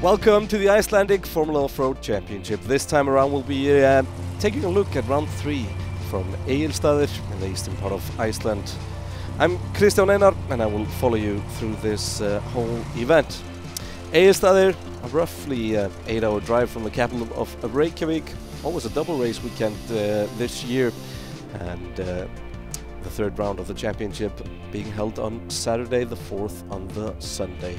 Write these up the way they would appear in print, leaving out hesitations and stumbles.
Welcome to the Icelandic Formula Offroad Championship. This time around we'll be taking a look at round 3 from Egilsstadir in the eastern part of Iceland. I'm Kristján Einar and I will follow you through this whole event. Egilsstadir, a roughly 8-hour drive from the capital of Reykjavik. Always a double race weekend this year, and the third round of the championship being held on Saturday, the 4th on the Sunday.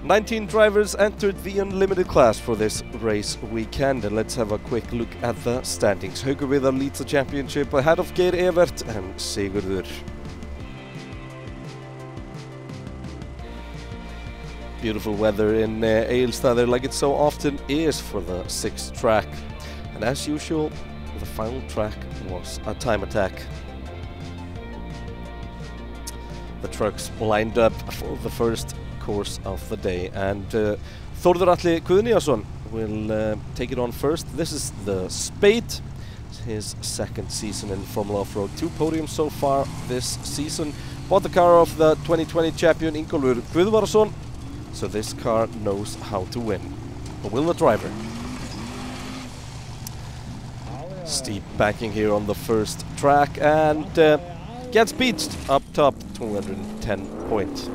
19 drivers entered the unlimited class for this race weekend, and let's have a quick look at the standings. Haukur Viðar leads the championship ahead of Geir Evert and Sigurður. Beautiful weather in Egilsstadir, like it so often is for the 6th track, and as usual the final track was a time attack. The trucks lined up for the first course of the day, and Þórður Atli Guðnýjarson will take it on first. This is the Spade, his second season in Formula Offroad. 2 podiums so far this season. Bought the car of the 2020 champion Ingólfur Guðvarðsson, so this car knows how to win. But will the driver? Steep banking here on the first track, and gets beached up top, 210 points.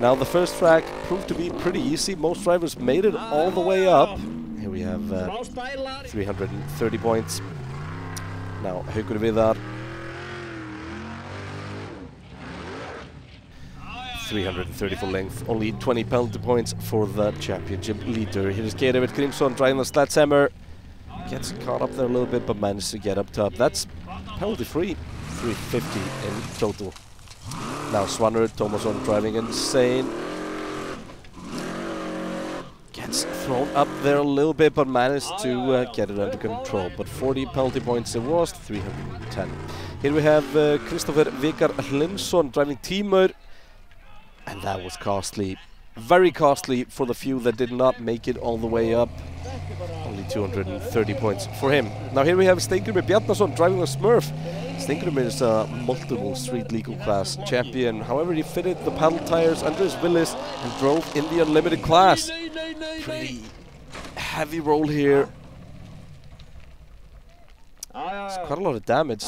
Now the first track proved to be pretty easy. Most drivers made it all the way up. Here we have 330 points. Now Haukur Viðar, 330 for length, only 20 penalty points for the championship leader. Here is Geir Evert Grímsson driving the Sledgehammer. Gets caught up there a little bit, but managed to get up top. That's penalty free, 350 in total. Now Svanur Tómasson driving insane. Gets thrown up there a little bit, but managed to get it under control. But 40 penalty points it was, 310. Here we have Kristoffer Vikar Hlinsson driving Tímur, and that was costly. Very costly for the few that did not make it all the way up. Only 230 points for him. Now here we have Steingrímur Bjarnason driving the Smurf. Steingrímur is a multiple street legal class champion. However, he fitted the paddle tires under his Willys and drove in the unlimited class. Pretty heavy roll here. It's quite a lot of damage.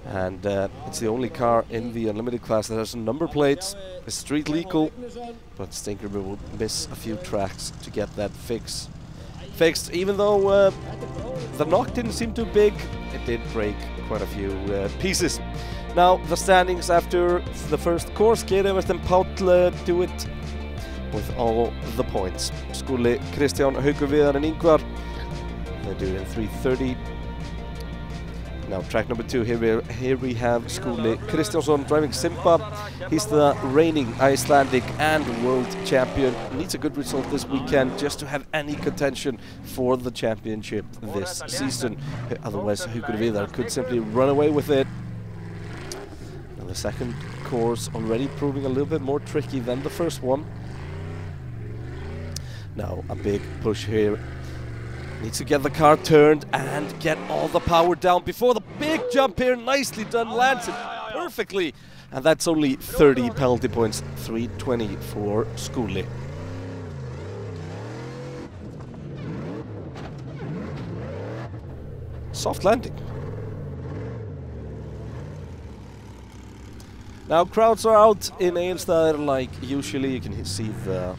And it's the only car in the unlimited class that has number plates. It's street legal, but Steingrímur will miss a few tracks to get that fixed. Even though the knock didn't seem too big, it did break quite a few pieces. Now the standings after the first course: Geir Evert and Páll do it with all the points. Skúli, Kristján, Haukur Viðar and Ingvar, they do it in 330. Now track number 2, here we have Skúli Kristjánsson driving Simba. He's the reigning Icelandic and world champion. Needs a good result this weekend just to have any contention for the championship this season. Otherwise Haukur Viðar could simply run away with it. Now the second course already proving a little bit more tricky than the first one. Now a big push here. Needs to get the car turned and get all the power down before the big jump here. Nicely done, lands it perfectly. And that's only 30 penalty points, 320 for Skúli. Soft landing. Now crowds are out in Egilsstadir like usually. You can see the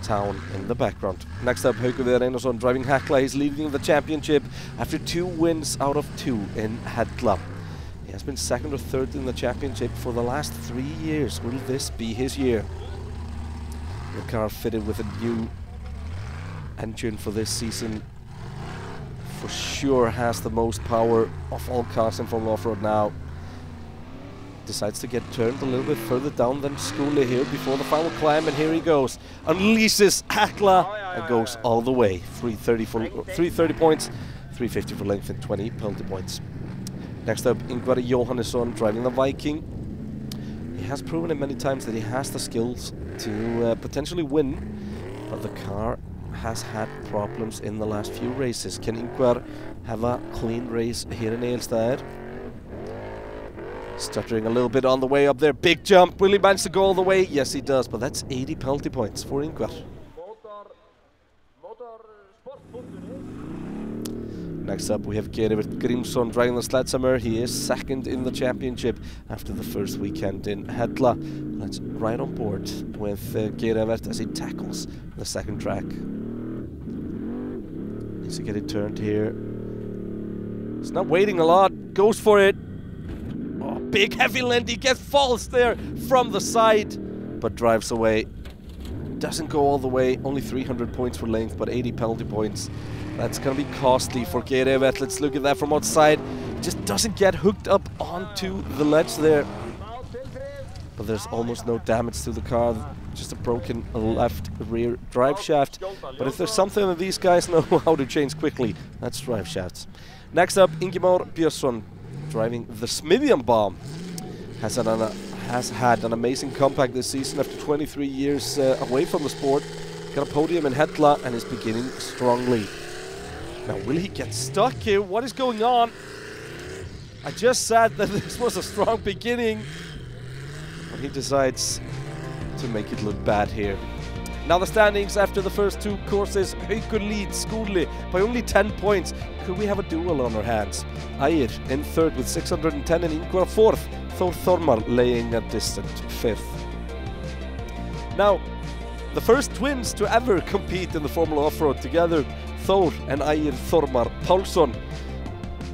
town in the background. Next up, Haukur Viðar Einarsson driving Hekla. He's leading the championship after 2 wins out of 2 in Hella. He has been 2nd or 3rd in the championship for the last 3 years. Will this be his year? The car fitted with a new engine for this season for sure has the most power of all cars in Formula Offroad now. Decides to get turned a little bit further down than Skúli here before the final climb, and here he goes. Unleashes Hekla and goes all the way. 330 points, 350 for length and 20 penalty points. Next up, Ingvar Jóhannesson driving the Viking. He has proven it many times that he has the skills to potentially win, but the car has had problems in the last few races. Can Ingvar have a clean race here in Egilsstadir? Stuttering a little bit on the way up there. Big jump. Will he manage to go all the way? Yes, he does. But that's 80 penalty points for Ingvar. Next up, we have Geir Grímsson driving the Sledgehammer. He is second in the championship after the first weekend in Hella. Let's ride on board with Geir as he tackles the second track. Needs to get it turned here. He's not waiting a lot. Goes for it. Oh, big heavy land. He gets falls there from the side, but drives away. Doesn't go all the way. Only 300 points for length, but 80 penalty points. That's going to be costly for Geir. Let's look at that from outside. Just doesn't get hooked up onto the ledge there. But there's almost no damage to the car. Just a broken left rear drive shaft. But if there's something that these guys know how to change quickly, that's drive shafts. Next up, Ingimar Björnsson driving the Smiðjan Bomb. Has had an amazing comeback this season after 23 years away from the sport. Got a podium in Hella and is beginning strongly. Now, will he get stuck here? What is going on? I just said that this was a strong beginning, but he decides to make it look bad here. Now the standings after the first two courses. Haukur leads Skúli by only 10 points. Could we have a duel on our hands? Ægir in third with 610 and Ingvar fourth. Þór Þormar laying a distant fifth. Now, the first twins to ever compete in the Formula Offroad together, Þór and Ægir Þormar Pálsson.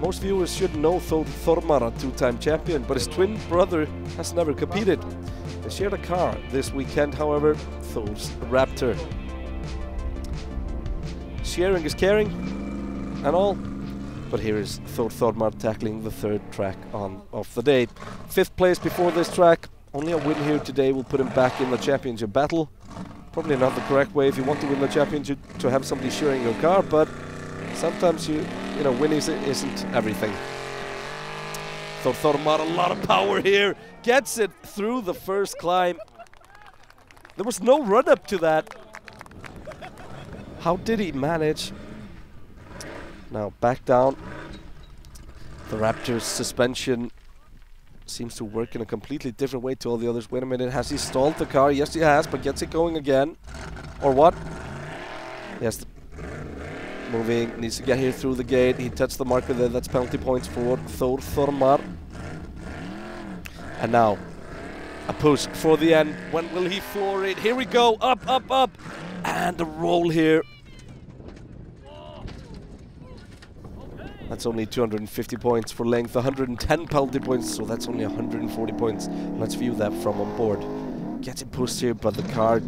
Most viewers should know Þór Þormar, a two-time champion, but his twin brother has never competed. They shared a car this weekend, however, Thor's Raptor. Sharing is caring and all, but here is Þór Þormar tackling the third track of the day. Fifth place before this track. Only a win here today will put him back in the championship battle. Probably not the correct way if you want to win the championship to have somebody sharing your car, but sometimes you know, winning isn't everything. Þór Þormar, a lot of power here. Gets it through the first climb. There was no run up to that. How did he manage? Now back down. The Raptor's suspension seems to work in a completely different way to all the others. Wait a minute, has he stalled the car? Yes, he has, but gets it going again. Or what? Yes, moving, needs to get here through the gate. He touched the marker there, that's penalty points for Þór Þormar. And now, a push for the end. When will he floor it? Here we go, up, up, up. And a roll here. That's only 250 points for length, 110 penalty points, so that's only 140 points. Let's view that from on board. Gets it pushed here, but the car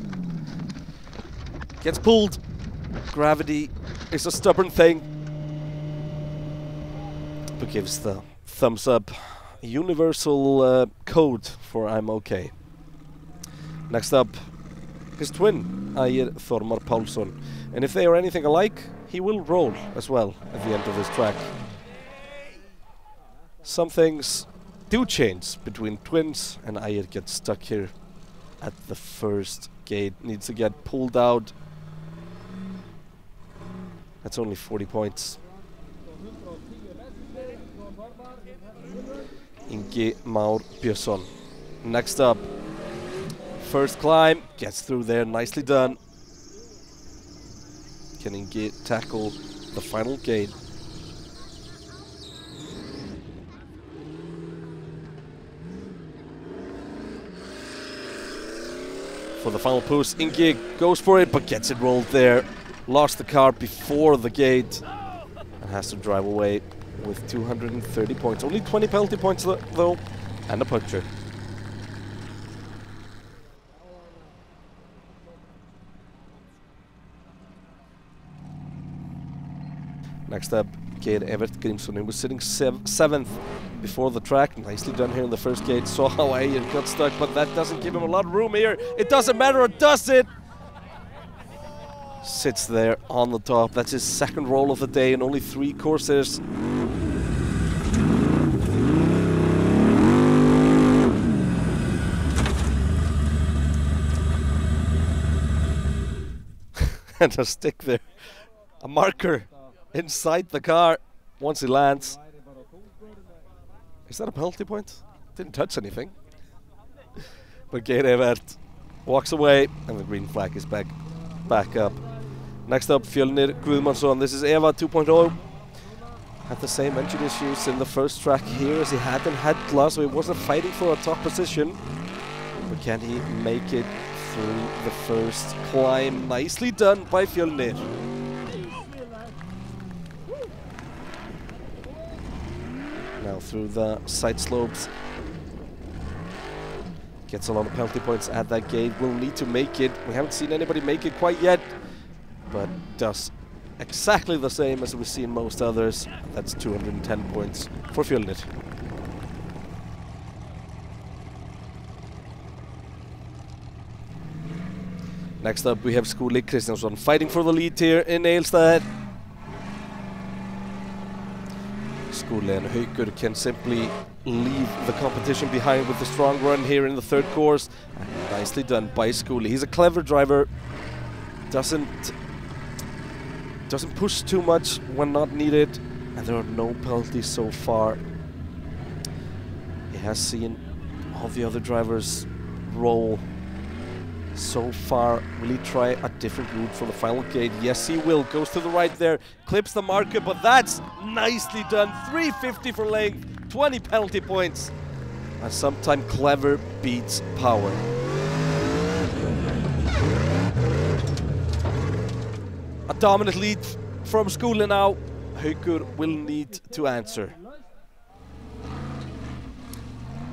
gets pulled. Gravity is a stubborn thing. But gives the thumbs up. Universal code for I'm okay. Next up, his twin, Ægir Þormar Pálsson. And if they are anything alike, he will roll as well at the end of this track. Some things do change between twins, and Ægir gets stuck here at the first gate. Needs to get pulled out. That's only 40 points. Ingimar Björnsson. Next up, first climb, gets through there, nicely done. Can Ingi tackle the final gate? For the final push, Ingi goes for it, but gets it rolled there. Lost the car before the gate and has to drive away with 230 points. Only 20 penalty points though, and a puncture. Next up, Geir Grímsson. He was sitting 7th before the track. Nicely done here in the first gate. Saw how Ægir got stuck, but that doesn't give him a lot of room here. It doesn't matter, or does it? Sits there on the top. That's his second roll of the day in only 3 courses. And a stick there. A marker inside the car once he lands. Is that a penalty point? Didn't touch anything. But Geir Evert walks away, and the green flag is back up. Next up, Fjölnir Guðmundsson. This is Eva 2.0. Had the same engine issues in the first track here as he had in Hella, so he wasn't fighting for a top position. But can he make it through the first climb? Nicely done by Fjölnir. Now through the side slopes. Gets a lot of penalty points at that gate. Will need to make it. We haven't seen anybody make it quite yet, but does exactly the same as we've seen most others. That's 210 points for Fjölnir. Next up we have Skúli Kristjánsson fighting for the lead here in Egilsstadir. Skúli and Haukur can simply leave the competition behind with a strong run here in the third course. And nicely done by Skúli. He's a clever driver. Doesn't push too much when not needed, and there are no penalties so far. He has seen all the other drivers roll so far. Will he try a different route for the final gate? Yes, he will. Goes to the right there, clips the marker, but that's nicely done. 350 for length, 20 penalty points. And sometimes clever beats power. A dominant lead from Skúli now. Haukur will need to answer.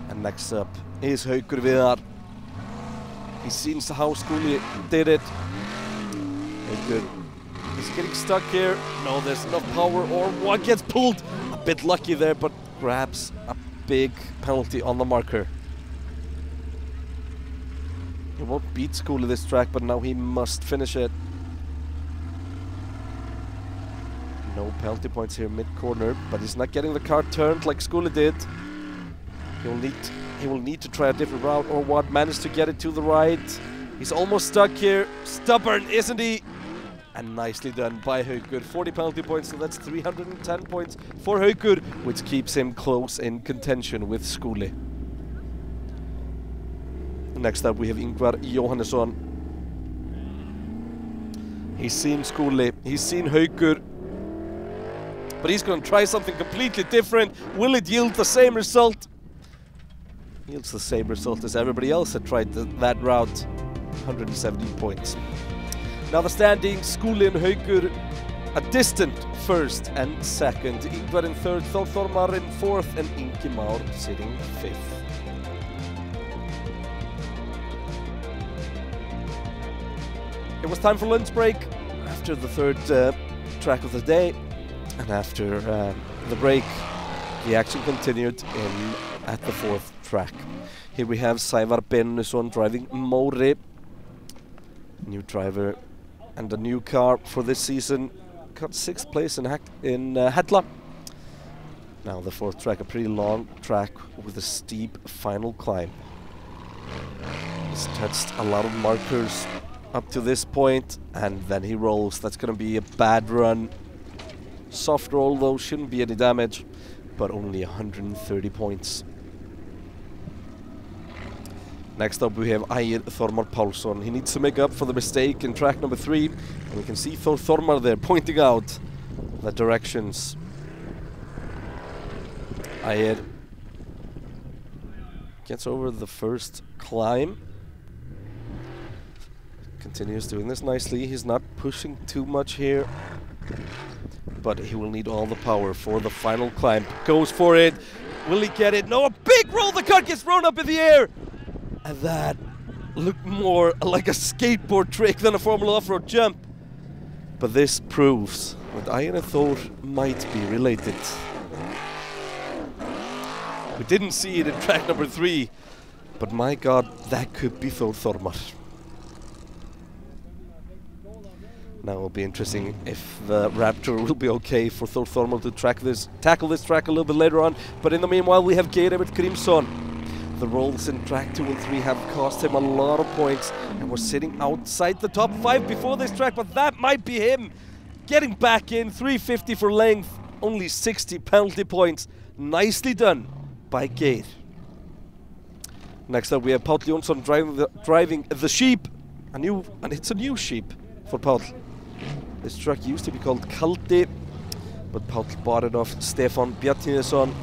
And next up is Haukur Viðar. He sees how Skúli did it. Haukur is getting stuck here. No, there's enough power, or one gets pulled. A bit lucky there, but grabs a big penalty on the marker. He won't beat Skúli this track, but now he must finish it. No penalty points here mid-corner, but he's not getting the car turned like Skúli did. He will need to try a different route, or what? Managed to get it to the right. He's almost stuck here. Stubborn, isn't he? And nicely done by Haukur. 40 penalty points, so that's 310 points for Haukur, which keeps him close in contention with Skúli. Next up we have Ingvar Jóhannesson. He's seen Skúli, he's seen Haukur, but he's going to try something completely different. Will it yield the same result? Yields the same result as everybody else had tried that route. 170 points. Now the standings, Skúli and Haukur a distant first and second. Ingvar in third, Þórðar in fourth, and Ingi Már sitting fifth. It was time for lunch break after the third track of the day. And after the break, the action continued at the fourth track. Here we have Sævar Benusson driving Móri. New driver and a new car for this season. Got 6th place in Hella. Now the fourth track, a pretty long track with a steep final climb. He's touched a lot of markers up to this point, and then he rolls. That's going to be a bad run. Soft roll though, shouldn't be any damage, but only 130 points. Next up we have Ægir Þormar Pálsson. He needs to make up for the mistake in track number 3, and we can see Þormar there pointing out the directions. Ægir gets over the first climb. Continues doing this nicely. He's not pushing too much here, but he will need all the power for the final climb. Goes for it. Will he get it? No, a big roll. The car gets thrown up in the air. And that looked more like a skateboard trick than a Formula Offroad jump. But this proves that Ægir and Thor might be related. We didn't see it in track number 3, but my god, that could be Þormar. Now it'll be interesting if the Raptor will be okay for Þormar to tackle this track a little bit later on. But in the meanwhile, we have Geir Grímsson. The rolls in track 2 and 3 have cost him a lot of points, and was sitting outside the top 5 before this track, but that might be him. Getting back in, 350 for length, only 60 penalty points. Nicely done by Geir. Next up we have Páll Jónsson driving the Sheep. And it's a new Sheep for Páll. This truck used to be called Kaldi, but Páll bought it off Stefán Bjarnason.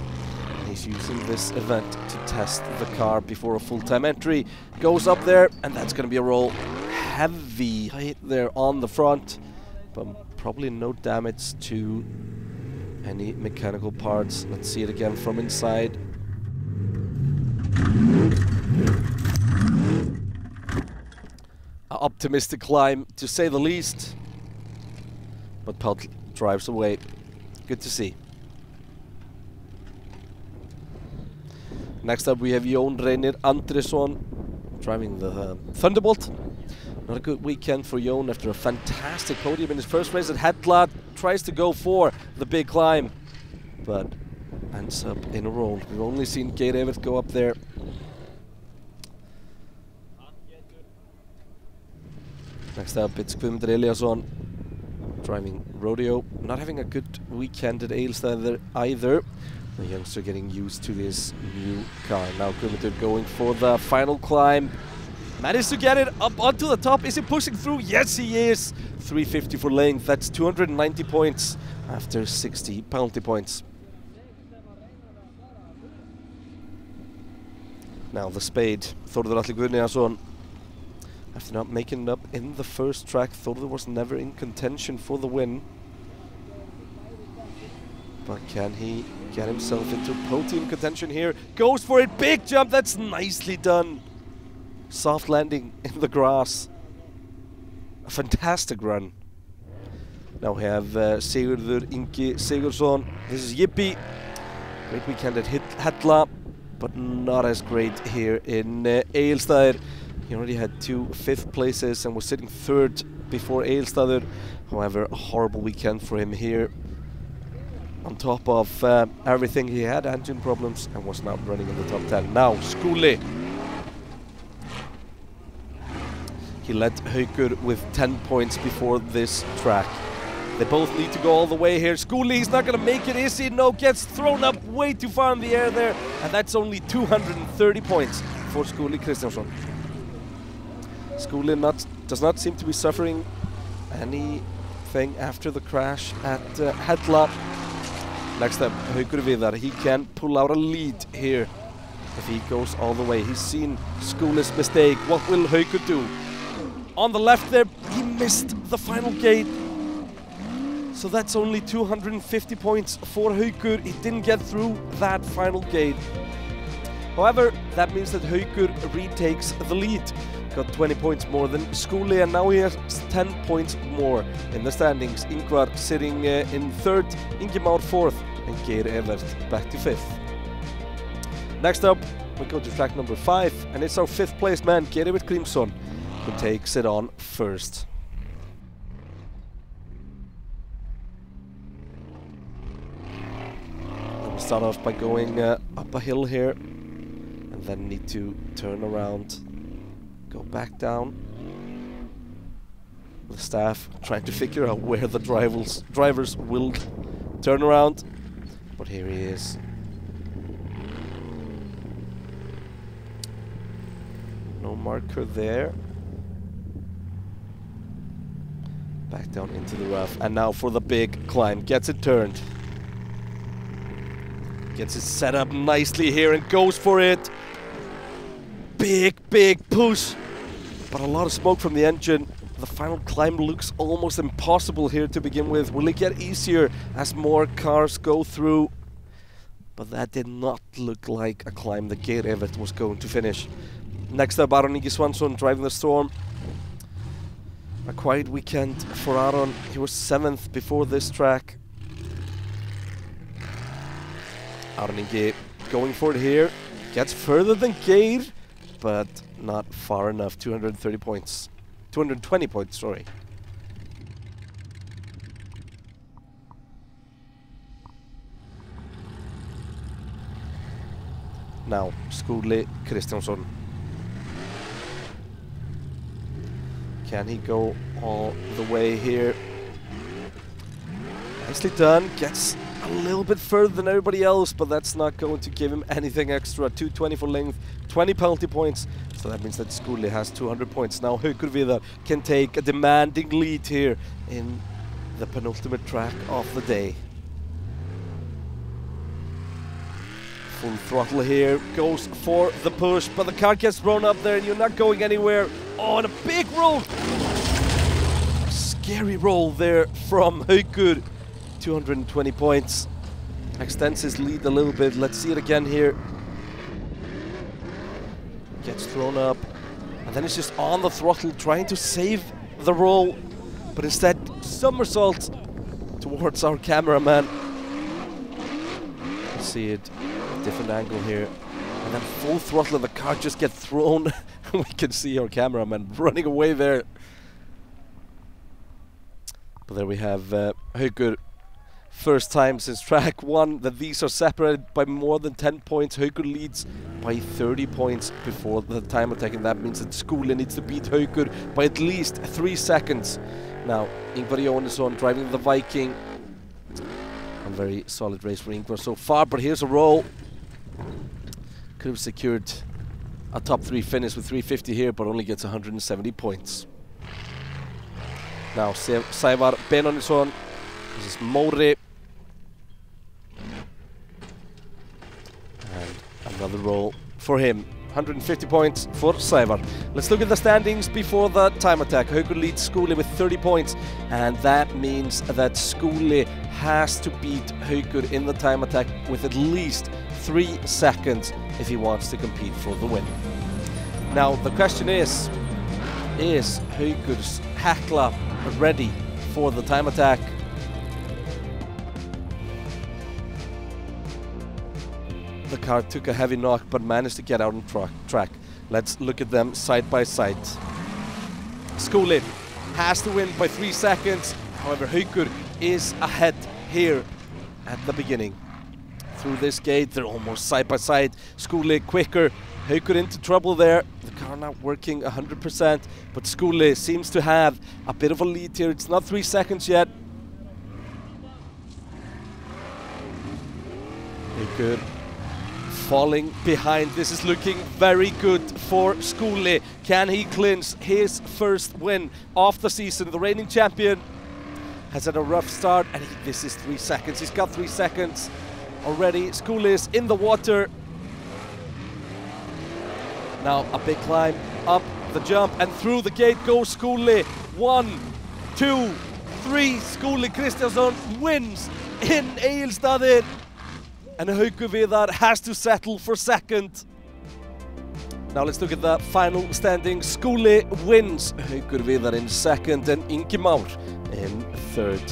He's using this event to test the car before a full-time entry. Goes up there, and that's going to be a roll. Heavy hit there on the front, but probably no damage to any mechanical parts. Let's see it again from inside. An optimistic climb, to say the least. But Páll drives away. Good to see. Next up we have Jón Reynir Andrésson driving the Thunderbolt. Not a good weekend for Jón after a fantastic podium in his first race at Hella. Tries to go for the big climb, but ends up in a roll. We've only seen Geir Evert go up there. Next up it's Guðmundur Eliasson driving Rodeo. Not having a good weekend at Egilsstadir either. The youngster getting used to this new car. Now Guðmundur going for the final climb. Managed to get it up onto the top. Is he pushing through? Yes, he is. 350 for length. That's 290 points after 60 penalty points. Now the Spade. Þórður Atli Guðnason. After not making it up in the first track, Þórður was never in contention for the win. But can he get himself into podium contention here? Goes for it, big jump, that's nicely done. Soft landing in the grass. A fantastic run. Now we have Sigurður Ingi Sigurðsson. This is Yippee. Great weekend at Hella, but not as great here in Egilsstadir. He already had 2 5th places and was sitting 3rd before Egilsstadir. However, a horrible weekend for him here. On top of everything, he had engine problems and was not running in the top 10. Now, Skúli. He led Haukur with 10 points before this track. They both need to go all the way here. Skúli, he's not going to make it, is he? No, gets thrown up way too far in the air there. And that's only 230 points for Skúli Kristjánsson. Skúli does not seem to be suffering anything after the crash at Hella. Next up, Haukur Viðar. He can pull out a lead here if he goes all the way. He's seen Skúli's mistake. What will Haukur do? On the left there, he missed the final gate. So that's only 250 points for Haukur. He didn't get through that final gate. However, that means that Haukur retakes the lead. Got 20 points more than Skúli, and now he has 10 points more in the standings. Ingvar sitting in 3rd, Ingimar 4th, and Geir Evert back to 5th. Next up, we go to track number 5, and it's our 5th place man, Geir Evert Grímsson, who takes it on first. We'll start off by going up a hill here, and then need to turn around. Go back down. The staff trying to figure out where the drivers will turn around. But here he is. No marker there. Back down into the rough. And now for the big climb. Gets it turned. Gets it set up nicely here and goes for it. Big push. But a lot of smoke from the engine. The final climb looks almost impossible here to begin with. Will it get easier as more cars go through? But that did not look like a climb that Geir Evert was going to finish. Next up, Aron Ingi Svansson driving the Storm. A quiet weekend for Aron. He was 7th before this track. Aron Ingi going for it here. Gets further than Geir, but not far enough. 230 points. 220 points, sorry. Now, Skúli Kristjánsson. Can he go all the way here? Nicely done. Gets a little bit further than everybody else, but that's not going to give him anything extra. 220 for length, 20 penalty points. So that means that Skuli has 200 points. Now Haukur Viðar can take a demanding lead here in the penultimate track of the day. Full throttle here, goes for the push, but the car gets thrown up there and you're not going anywhere. Oh, and a big roll! Scary roll there from Haukur. 220 points. Extends his lead a little bit. Let's see it again here. Gets thrown up. And then he's just on the throttle trying to save the roll. But instead, somersault towards our cameraman. Let's see it. Different angle here. And then full throttle and the car just gets thrown. We can see our cameraman running away there. But there we have Haukur. First time since track 1 that these are separated by more than 10 points. Haukur leads by 30 points before the time attack, and that means that Skuli needs to beat Haukur by at least 3 seconds. Now, Ingvar Jóhannesson driving the Viking. A very solid race for Ingvar so far, but here's a roll. Could have secured a top 3 finish with 350 here, but only gets 170 points. Now, Sævar Benónýsson. This is Móri. And another roll for him. 150 points for Sævar. Let's look at the standings before the time attack. Haukur leads Skuli with 30 points. And that means that Skuli has to beat Haukur in the time attack with at least 3 seconds if he wants to compete for the win. Now, the question is Haukur's Hekla ready for the time attack? The car took a heavy knock but managed to get out on track. Let's look at them side by side. Skuli has to win by 3 seconds. However, Haukur is ahead here at the beginning. Through this gate, they're almost side by side. Skuli quicker. Haukur into trouble there. The car not working 100%, but Skuli seems to have a bit of a lead here. It's not 3 seconds yet. Haukur falling behind. This is looking very good for Skuli. Can he clinch his first win of the season? The reigning champion has had a rough start, and this is 3 seconds. He's got 3 seconds already. Skuli is in the water. Now a big climb, up the jump, and through the gate goes Skuli. 1, 2, 3. Skuli Kristjánsson wins in Egilsstadir. And Haukur Viðar has to settle for second. Now let's look at the final standings. Skuli wins, Haukur Viðar in second, and Ingi Már in third.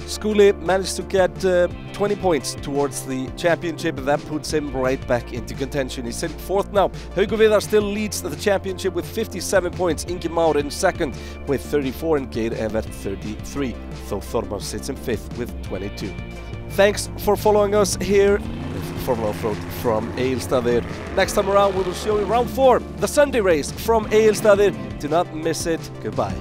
Skuli managed to get 20 points towards the championship, and that puts him right back into contention. He's sitting fourth now. Haukur Viðar still leads the championship with 57 points. Ingi Már in second with 34, and Geir Evert 33. Though Þormar sits in fifth with 22. Thanks for following us here from Offroad from Egilsstadir. Next time around we will show you round 4, the Sunday race from Egilsstadir. Do not miss it. Goodbye.